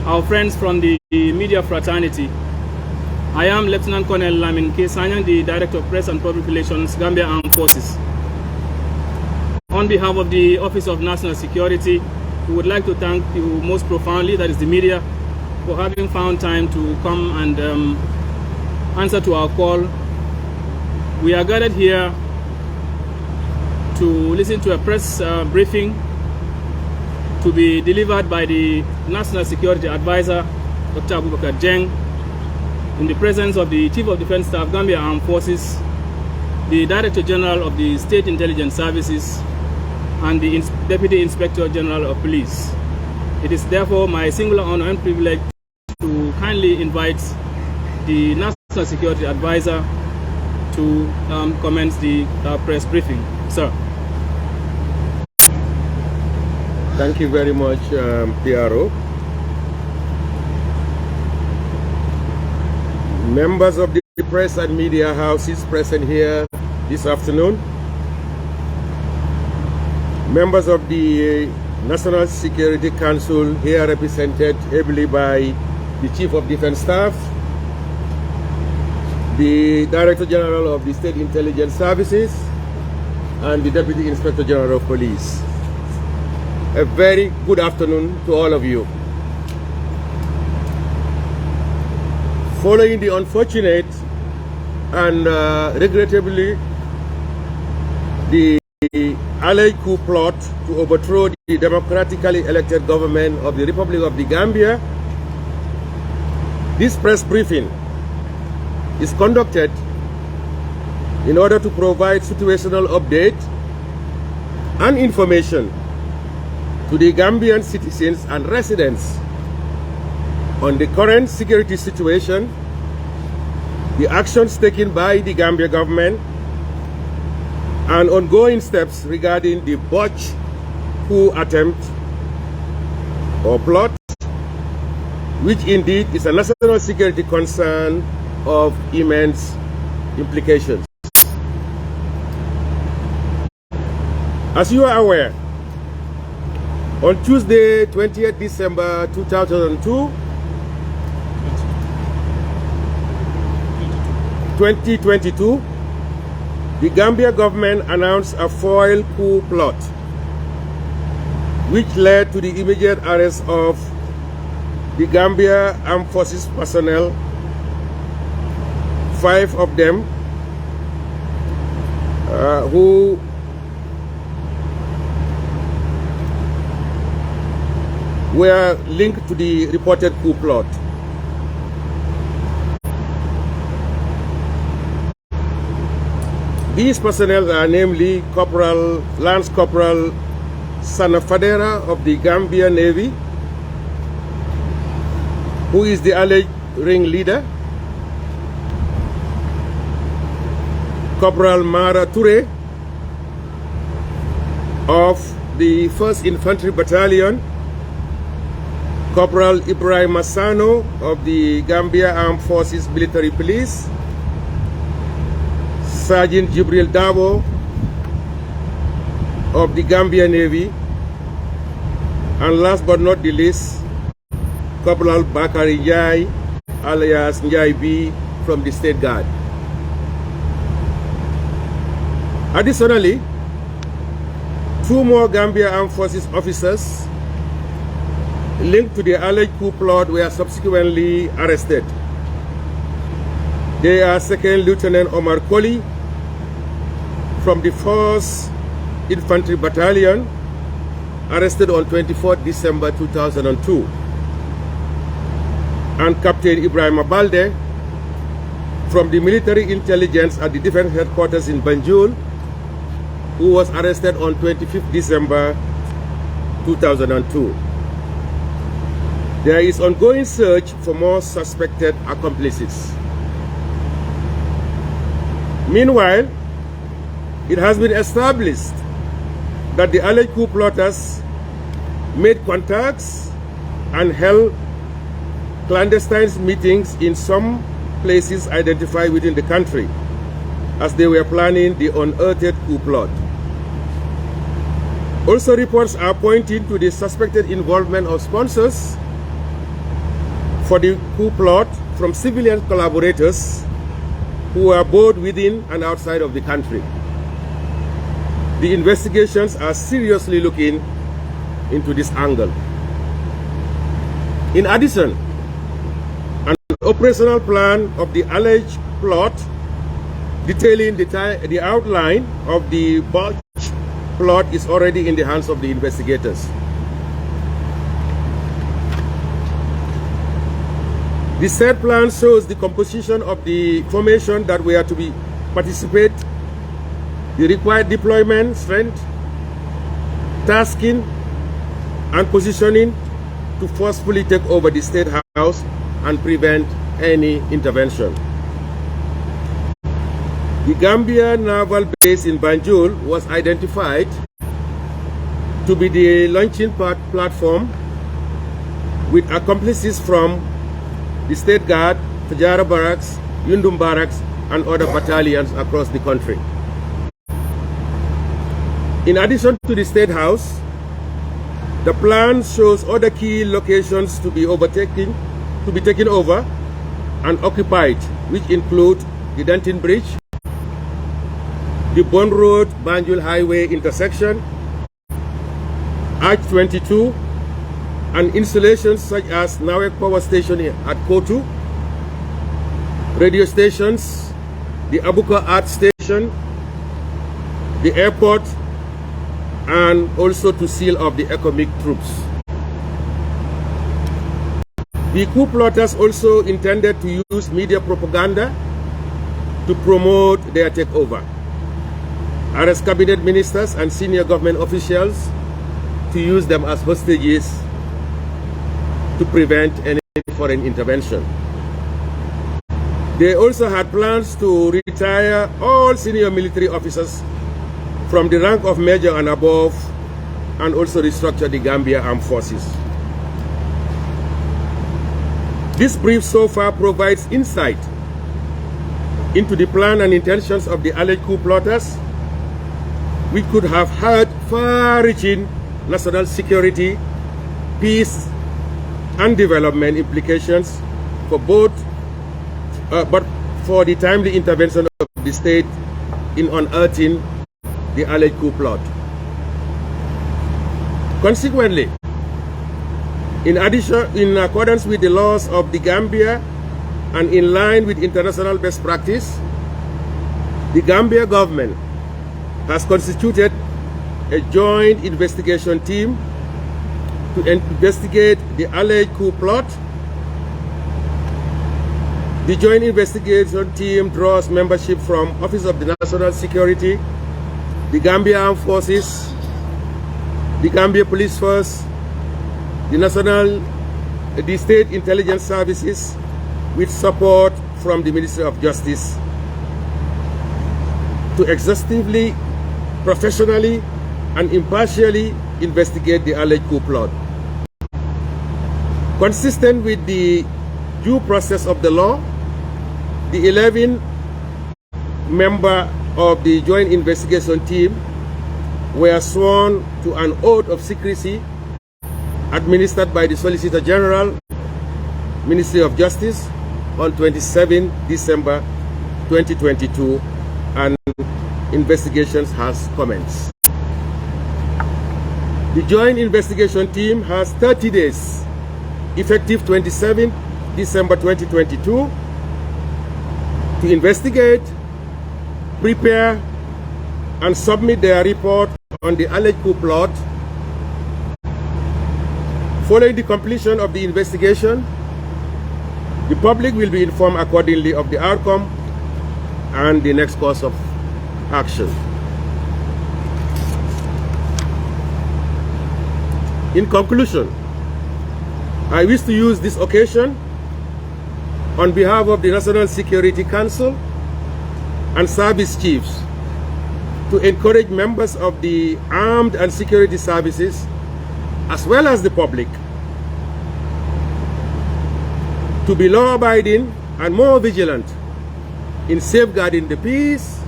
our friends from the media fraternity. I am Lieutenant Colonel Lamin Ksanyang, the Director of Press and Public Relations, Gambia Armed Forces. On behalf of the Office of National Security, we would like to thank you most profoundly, that is the media, for having found time to come and answer to our call. We are gathered here to listen to a press briefing to be delivered by the National Security Advisor, Dr. Abubakar Jeng, in the presence of the Chief of Defense Staff, Gambia Armed Forces, the Director General of the State Intelligence Services, and the Deputy Inspector General of Police. It is therefore my singular honor and privilege to kindly invite the National Security Advisor to commence the press briefing. Sir. Thank you very much, PRO. Members of the press and media houses present here this afternoon, members of the National Security Council here represented ably by the Chief of Defense Staff, the Director General of the State Intelligence Services, and the Deputy Inspector General of Police. A very good afternoon to all of you. Following the unfortunate and regrettably the alleged coup plot to overthrow the democratically elected government of the Republic of the Gambia, this press briefing is conducted in order to provide situational update and information to the Gambian citizens and residents on the current security situation, the actions taken by the Gambia government, and ongoing steps regarding the botched coup attempt or plot, which indeed is a national security concern of immense implications. As you are aware, on Tuesday, 20th December 2022, the Gambia government announced a foil coup plot, which led to the immediate arrest of the Gambia Armed Forces personnel, 5 of them who were linked to the reported coup plot. These personnel are namely Lance Corporal Sanafadera of the Gambia Navy, who is the alleged ringleader, Corporal Mara Toure of the 1st Infantry Battalion, Corporal Ibrahim Massano of the Gambia Armed Forces Military Police, Sergeant Jibril Dabo of the Gambia Navy, and last but not the least, Corporal Bakari Njai alias Njai B from the State Guard. Additionally, 2 more Gambia Armed Forces officers linked to the alleged coup plot were subsequently arrested. They are 2nd Lieutenant Omar Koli from the 1st Infantry Battalion, arrested on 24th December 2002, and Captain Ibrahim Abalde from the Military Intelligence at the Defense Headquarters in Banjul, who was arrested on 25th December 2002. There is ongoing search for more suspected accomplices. Meanwhile, it has been established that the alleged coup plotters made contacts and held clandestine meetings in some places identified within the country as they were planning the unearthed coup plot. Also, reports are pointing to the suspected involvement of sponsors for the coup plot from civilian collaborators who are both within and outside of the country. The investigations are seriously looking into this angle. In addition, an operational plan of the alleged plot detailing the outline of the botched plot is already in the hands of the investigators. The said plan shows the composition of the formation that we are to participate, the required deployment strength, tasking, and positioning to forcefully take over the State House and prevent any intervention. The Gambia naval base in Banjul was identified to be the launching platform, with accomplices from the State Guard, Fajara Barracks, Yundum Barracks, and other battalions across the country. In addition to the State House, the plan shows other key locations to be taken over and occupied, which include the Denton Bridge, the Bond Road Banjul Highway intersection, Arch 22, and installations such as 𝒂𝒄𝒄𝒏 Power Station at Coup, radio stations, the Abuka Art Station, the airport, and also to seal off the economic troops. The coup plotters also intended to use media propaganda to promote their takeover, arrest cabinet ministers and senior government officials to use them as hostages to prevent any foreign intervention. They also had plans to retire all senior military officers from the rank of major and above, and also restructure the Gambia Armed Forces. This brief so far provides insight into the plan and intentions of the alleged coup plotters, which could have had far-reaching national security, peace, and development implications for both, but for the timely intervention of the state in unearthing the alleged coup plot. Consequently, in accordance with the laws of the Gambia and in line with international best practice, the Gambia government has constituted a joint investigation team to investigate the alleged coup plot. The joint investigation team draws membership from Office of the National Security, the Gambia Armed Forces, the Gambia Police Force, the State Intelligence Services, with support from the Ministry of Justice, to exhaustively, professionally, and impartially investigate the alleged coup plot. Consistent with the due process of the law, the 11 members of the joint investigation team were sworn to an oath of secrecy administered by the Solicitor General, Ministry of Justice, on 27 December 2022, and investigations has commenced. The joint investigation team has 30 days, effective 27 December 2022, to investigate, prepare, and submit their report on the alleged coup plot. Following the completion of the investigation, the public will be informed accordingly of the outcome and the next course of action. In conclusion, I wish to use this occasion on behalf of the National Security Council and service chiefs to encourage members of the armed and security services, as well as the public, to be law-abiding and more vigilant in safeguarding the peace,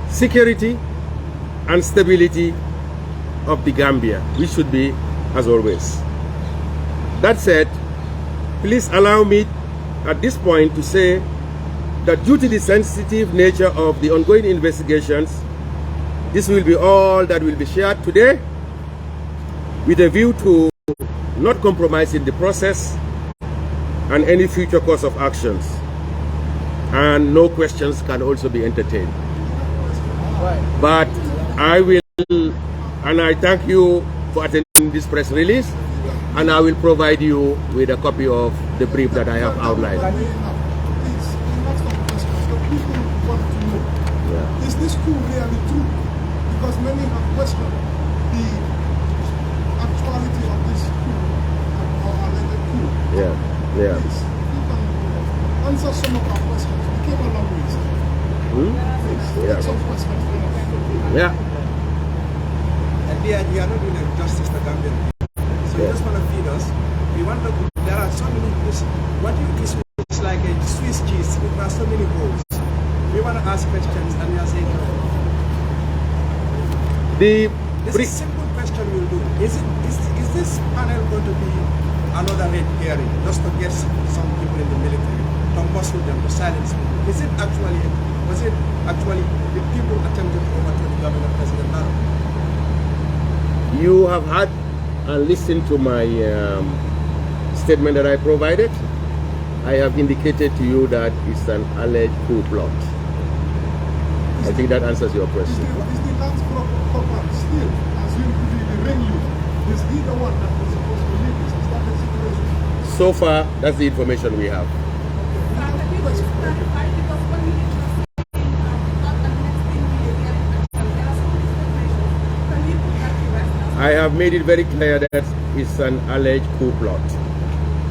security, and stability of the Gambia, which should be as always. That said, please allow me at this point to say that due to the sensitive nature of the ongoing investigations, this will be all that will be shared today with a view to not compromising the process and any future course of actions. And no questions can also be entertained. But I will, and I thank you for attending this press release, and I will provide you with a copy of the brief that I have outlined. Is this coup really true? Because many have questioned the actuality of this coup or alleged coup. Yeah. Please, you can answer some of our questions. We came a long way. Please, take some questions. Yeah. At the end, we are not doing justice to Gambian people. So you just want to feed us. We want to. There are so many. What you is like a Swiss cheese. There are so many holes. We want to ask questions, and we are saying. This is a simple question we'll do. Is this panel going to be another red hearing just to get some people in the military, to muscle them, to silence them? Was it actually the people attempted to overthrow the government of President Barrow? You have had and listened to my statement that I provided. I have indicated to you that it's an alleged coup plot. I think that answers your question. Is the last proper still assumed to be the ringleader? Is he the one that was supposed to lead this? Is that the situation? So far, that's the information we have. I have made it very clear that it's an alleged coup plot.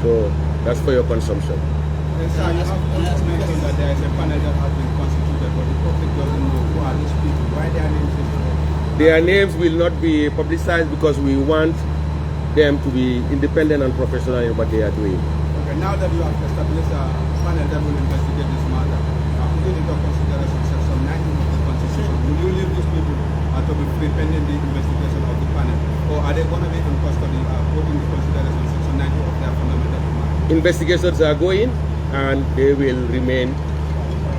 So that's for your consumption. Yes, sir, you have mentioned that there is a panel that has been constituted, but the public doesn't know who are these people, why their names is. Their names will not be publicized because we want them to be independent and professional in what they are doing. Okay, now that you have established a panel that will investigate this matter, putting into consideration section 19 of the Constitution, will you leave these people to be free pending the investigation of the panel, or are they going to be in custody, putting into consideration section 90 of their fundamental rights? Investigations are going, and they will remain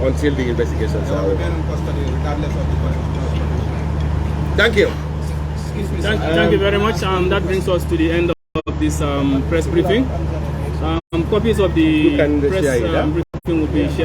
until the investigations are over. Regardless of the constitutional. Thank you. Thank you very much. That brings us to the end of this press briefing. Copies of the press briefing will be shared.